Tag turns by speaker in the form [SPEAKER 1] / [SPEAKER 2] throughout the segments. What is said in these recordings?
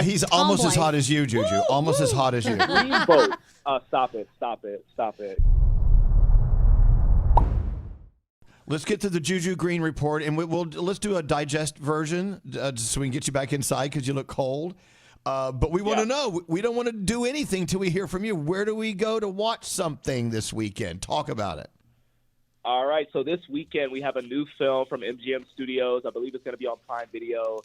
[SPEAKER 1] He's almost as hot as you, Juju. Almost as hot as you.
[SPEAKER 2] Green vote. Stop it.
[SPEAKER 1] Let's get to the Juju Green report, and let's do a digest version so we can get you back inside because you look cold. But we want to know. We don't want to do anything till we hear from you. Where do we go to watch something this weekend? Talk about it.
[SPEAKER 2] All right, so this weekend we have a new film from MGM Studios. I believe it's going to be on Prime Video.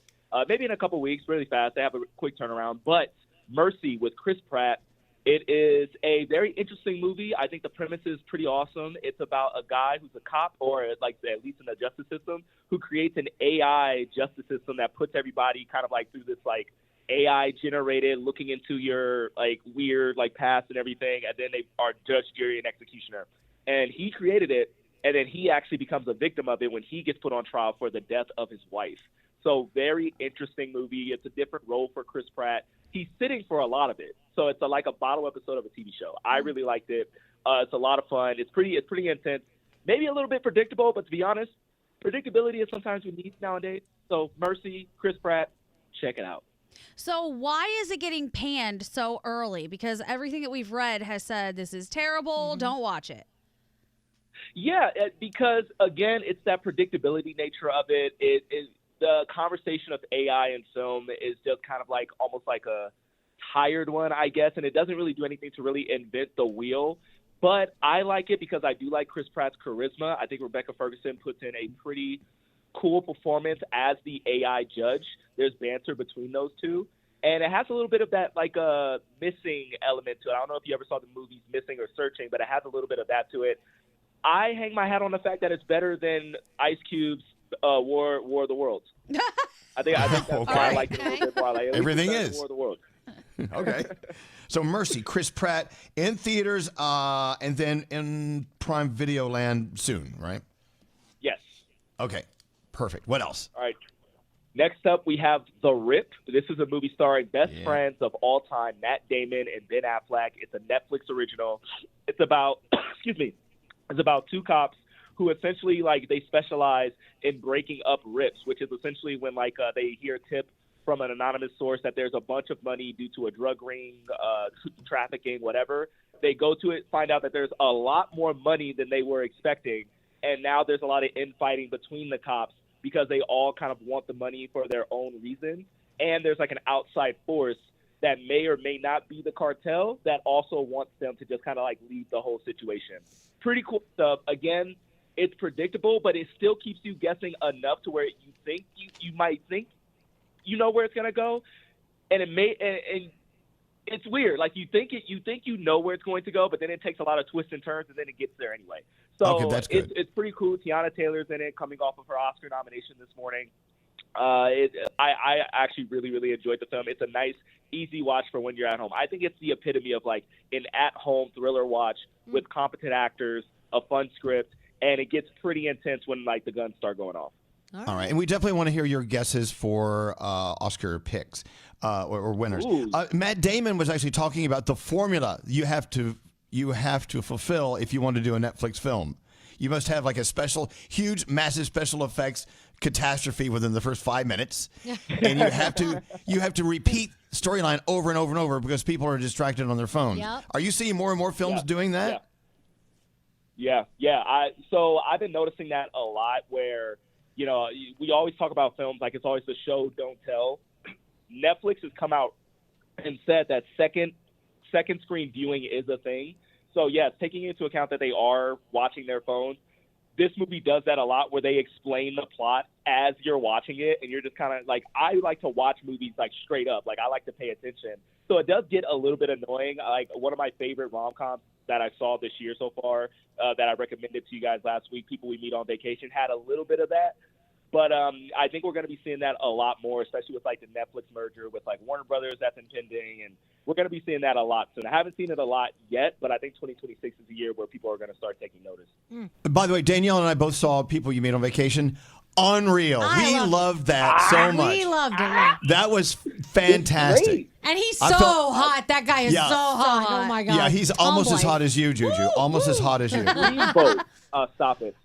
[SPEAKER 2] Maybe in a couple weeks, really fast. They have a quick turnaround. But Mercy with Chris Pratt. It is a very interesting movie. I think the premise is pretty awesome. It's about a guy who's a cop, or like at least in the justice system, who creates an AI justice system that puts everybody kind of like through this like AI generated looking into your like weird like past and everything, and then they are judge, jury, and executioner. And he created it, and then he actually becomes a victim of it when he gets put on trial for the death of his wife. So very interesting movie. It's a different role for Chris Pratt. He's sitting for a lot of it. So it's like a bottle episode of a TV show. I really liked it. It's a lot of fun. It's pretty intense. Maybe a little bit predictable, but to be honest, predictability is sometimes we need nowadays. So Mercy, Chris Pratt, check it out.
[SPEAKER 3] So why is it getting panned so early? Because everything that we've read has said this is terrible. Don't watch it.
[SPEAKER 2] Yeah, because again, it's that predictability nature of it. The conversation of AI in film is just kind of like almost like a tired one, I guess, and it doesn't really do anything to really invent the wheel. But I like it because I do like Chris Pratt's charisma. I think Rebecca Ferguson puts in a pretty cool performance as the AI judge. There's banter between those two. And it has a little bit of that like a missing element to it. I don't know if you ever saw the movies Missing or Searching, but it has a little bit of that to it. I hang my hat on the fact that it's better than Ice Cube's War of the Worlds. I think that's why I like it a little bit more. Like,
[SPEAKER 1] everything is
[SPEAKER 2] War of the Worlds.
[SPEAKER 1] Okay. So Mercy, Chris Pratt in theaters and then in Prime Video land soon, right?
[SPEAKER 2] Yes.
[SPEAKER 1] Okay. Perfect. What else?
[SPEAKER 2] All right. Next up, we have The Rip. This is a movie starring best friends of all time, Matt Damon and Ben Affleck. It's a Netflix original. It's about, it's about two cops who essentially like they specialize in breaking up rips, which is essentially when like they hear a tip from an anonymous source that there's a bunch of money due to a drug ring, trafficking, whatever. They go to it, find out that there's a lot more money than they were expecting, and now there's a lot of infighting between the cops because they all kind of want the money for their own reason, and there's like an outside force that may or may not be the cartel that also wants them to just kind of like lead the whole situation. Pretty cool stuff. Again, it's predictable, but it still keeps you guessing enough to where you think you might think you know where it's gonna go, and and it's weird. Like you think you know where it's going to go, but then it takes a lot of twists and turns, and then it gets there anyway. So
[SPEAKER 1] okay, that's good.
[SPEAKER 2] It's pretty cool. Tiana Taylor's in it, coming off of her Oscar nomination this morning. I actually really enjoyed the film. It's a nice, easy watch for when you're at home. I think it's the epitome of like an at-home thriller watch with competent actors, a fun script, and it gets pretty intense when like the guns start going off.
[SPEAKER 1] All right. And we definitely want to hear your guesses for Oscar picks or winners. Matt Damon was actually talking about the formula you have to fulfill if you want to do a Netflix film. You must have like a huge, massive special effects catastrophe within the first 5 minutes, and you have to repeat storyline over and over and over because people are distracted on their phones. Yep. Are you seeing more and more films doing that?
[SPEAKER 2] Yeah. So I've been noticing that a lot where, you know, we always talk about films like it's always the show, don't tell. Netflix has come out and said that second screen viewing is a thing. So, yes, taking into account that they are watching their phones, this movie does that a lot where they explain the plot as you're watching it, and you're just kind of like, I like to watch movies like straight up. Like, I like to pay attention. So it does get a little bit annoying. Like, one of my favorite rom-coms that I saw this year so far that I recommended to you guys last week, People We Meet on Vacation, had a little bit of that. But I think we're going to be seeing that a lot more, especially with like the Netflix merger with like Warner Brothers that's impending, and we're going to be seeing that a lot soon. I haven't seen it a lot yet, but I think 2026 is the year where people are going to start taking notice.
[SPEAKER 1] By the way, Danielle and I both saw People You Meet on Vacation. Unreal. We loved that so much.
[SPEAKER 4] We loved it.
[SPEAKER 1] That was fantastic.
[SPEAKER 4] And he's so hot. That guy is so hot. Oh, my God.
[SPEAKER 1] Yeah, he's almost as hot as you, Juju. Almost as hot as you.
[SPEAKER 2] Stop it.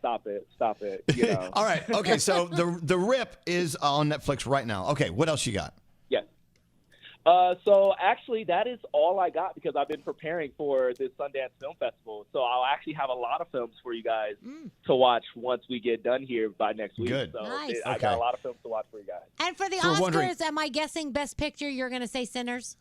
[SPEAKER 2] You know.
[SPEAKER 1] All right. Okay, so the Rip is on Netflix right now. Okay, what else you got?
[SPEAKER 2] Yes. So actually, that is all I got because I've been preparing for this Sundance Film Festival. So I'll actually have a lot of films for you guys to watch once we get done here by next week.
[SPEAKER 1] Good.
[SPEAKER 2] So
[SPEAKER 4] Nice.
[SPEAKER 2] I got a lot of films to watch for you guys.
[SPEAKER 4] And for the
[SPEAKER 1] So we're wondering-
[SPEAKER 4] Oscars, am I guessing Best Picture, you're going to say Sinners?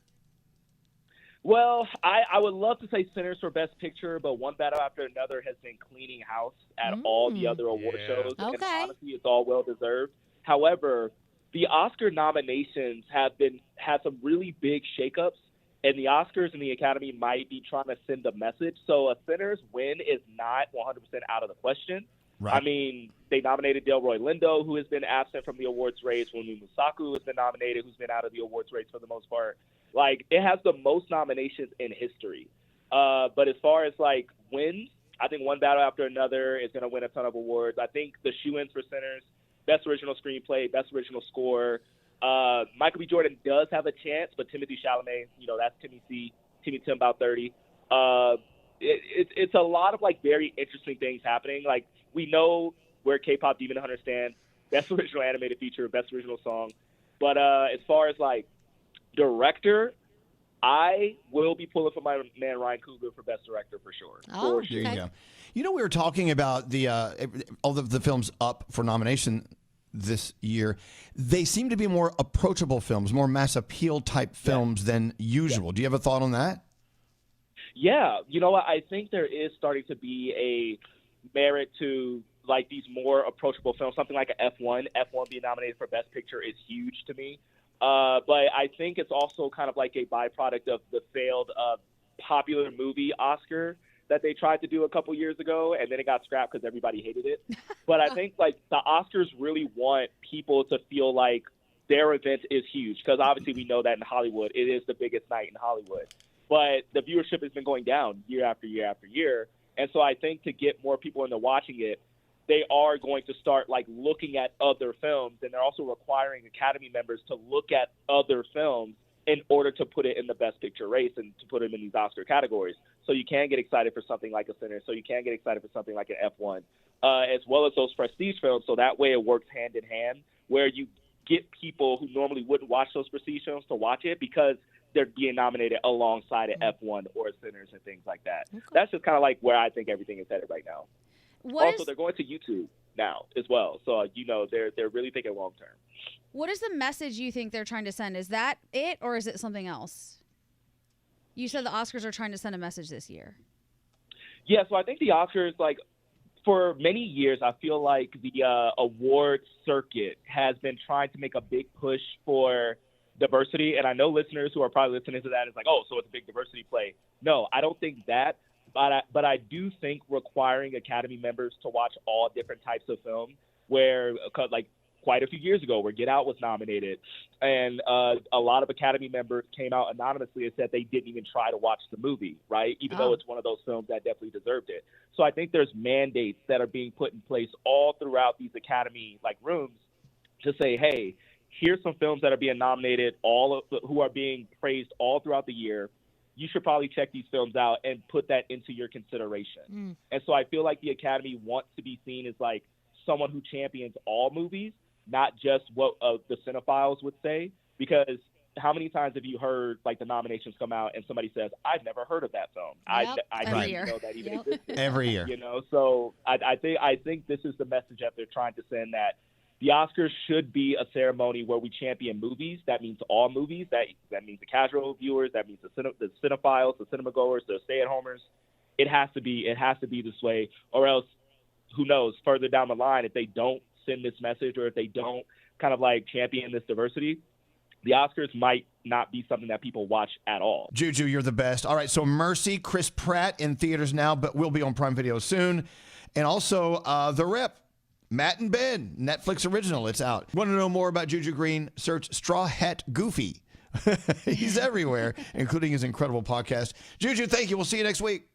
[SPEAKER 2] Well, I would love to say Sinners for Best Picture, but One Battle After Another has been cleaning house at all the other award shows. And
[SPEAKER 4] Okay.
[SPEAKER 2] honestly, it's all well-deserved. However, the Oscar nominations have had some really big shakeups, and the Oscars and the Academy might be trying to send a message. So a Sinners win is not 100% out of the question.
[SPEAKER 1] Right.
[SPEAKER 2] I mean, they nominated Delroy Lindo, who has been absent from the awards race. Wunmi Mosaku has been nominated, who's been out of the awards race for the most part. Like, it has the most nominations in history. But as far as, like, wins, I think One Battle After Another is going to win a ton of awards. I think the shoe-ins for Sinners, Best Original Screenplay, Best Original Score. Michael B. Jordan does have a chance, but Timothée Chalamet, that's Timmy Tim about 30. It's a lot of, like, very interesting things happening. Like, we know where K-Pop Demon Hunter stands, Best Original Animated Feature, Best Original Song. But as far as, like, director, I will be pulling for my man Ryan Coogler for Best Director for sure.
[SPEAKER 4] Oh,
[SPEAKER 2] For sure.
[SPEAKER 1] There you go. We were talking about all of the films up for nomination this year. They seem to be more approachable films, more mass appeal type films than usual. Do you have a thought on that?
[SPEAKER 2] Yeah, you know what? I think there is starting to be a merit to like these more approachable films, something like an F1. F1 being nominated for Best Picture is huge to me. But I think it's also kind of like a byproduct of the failed popular movie Oscar that they tried to do a couple years ago, and then it got scrapped because everybody hated it. But I think like the Oscars really want people to feel like their event is huge because obviously we know that in Hollywood it is the biggest night in Hollywood. But the viewership has been going down year after year after year, and so I think to get more people into watching it, they are going to start like looking at other films, and they're also requiring Academy members to look at other films in order to put it in the Best Picture race and to put them in these Oscar categories. So you can get excited for something like a Sinner, so you can get excited for something like an F1, as well as those prestige films. So that way it works hand in hand, where you get people who normally wouldn't watch those prestige films to watch it because they're being nominated alongside an F1 or Sinners and things like that. Okay. That's just kind of like where I think everything is headed right now. They're going to YouTube now as well. So, they're really thinking long term.
[SPEAKER 3] What is the message you think they're trying to send? Is that it, or is it something else? You said the Oscars are trying to send a message this year.
[SPEAKER 2] Yeah, so I think the Oscars, like, for many years, I feel like the award circuit has been trying to make a big push for diversity. And I know listeners who are probably listening to that is like, oh, so it's a big diversity play. No, I don't think that. But I do think requiring Academy members to watch all different types of film, where like quite a few years ago where Get Out was nominated, and a lot of Academy members came out anonymously and said they didn't even try to watch the movie, right? Even though it's one of those films that definitely deserved it. So I think there's mandates that are being put in place all throughout these Academy like rooms to say, hey, here's some films that are being nominated, who are being praised all throughout the year. You should probably check these films out and put that into your consideration. And so I feel like the Academy wants to be seen as like someone who champions all movies, not just what the cinephiles would say. Because how many times have you heard like the nominations come out and somebody says, "I've never heard of that film.
[SPEAKER 3] Yep.
[SPEAKER 2] I didn't know that even existed."
[SPEAKER 1] Every year.
[SPEAKER 2] So I think this is the message that they're trying to send, that the Oscars should be a ceremony where we champion movies. That means all movies. That means the casual viewers. That means the cinephiles, the cinema goers, the stay-at-homers. It has to be this way, or else, who knows, further down the line, if they don't send this message or if they don't kind of like champion this diversity, the Oscars might not be something that people watch at all.
[SPEAKER 1] Juju, you're the best. All right, so Mercy, Chris Pratt in theaters now, but will be on Prime Video soon. And also The Rip. Matt and Ben, Netflix original. It's out. Want to know more about Juju Green? Search Straw Hat Goofy. He's everywhere, including his incredible podcast. Juju, thank you. We'll see you next week.